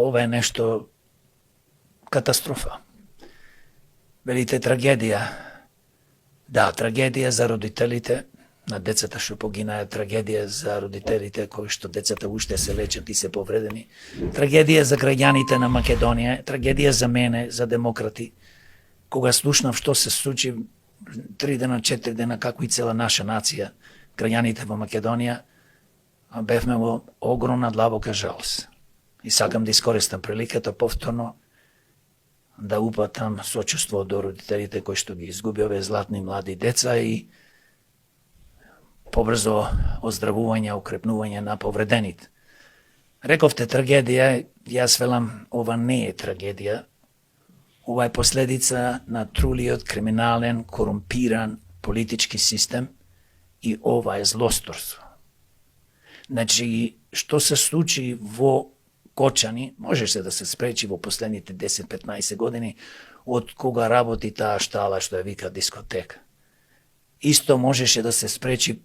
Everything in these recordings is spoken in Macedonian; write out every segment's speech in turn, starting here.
ова е нешто катастрофа. Велите трагедија. Да, трагедија за родителите на децата што погинаат, трагедија за родителите кои што децата уште се лечат и се повредени, трагедија за граѓаните на Македонија, трагедија за мене, за демократи. Кога слушнав што се случи 3 дена, 4 дена, како и цела наша нација, граѓаните во Македонија, бевме во огромна длабока жалост. И сакам да искористам приликата повторно да упатам сочувство до родителите кои што ги изгуби овие златни млади деца и побрзо оздравување, укрепнување на повредените. Рековте трагедија, јас велам, ова не е трагедија, ова е последица на трулиот криминален, корумпиран политички систем и ова е злосторство. Значи, што се случи во Кочани, можеше да се спречи во последните 10-15 години од кога работи таа штала што ја вика дискотека. Исто можеше да се спречи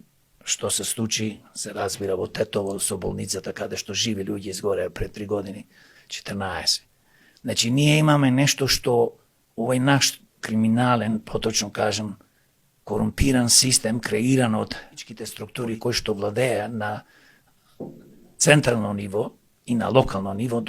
што се случи, се разбира, во Тетово со болницата каде што живи луѓе изгореа пред 3 години, 14. Значи, ние имаме нешто што овој наш криминален, поточно кажем, корумпиран систем, креиран од политичките структури кои што владеа на централно ниво и на локално ниво,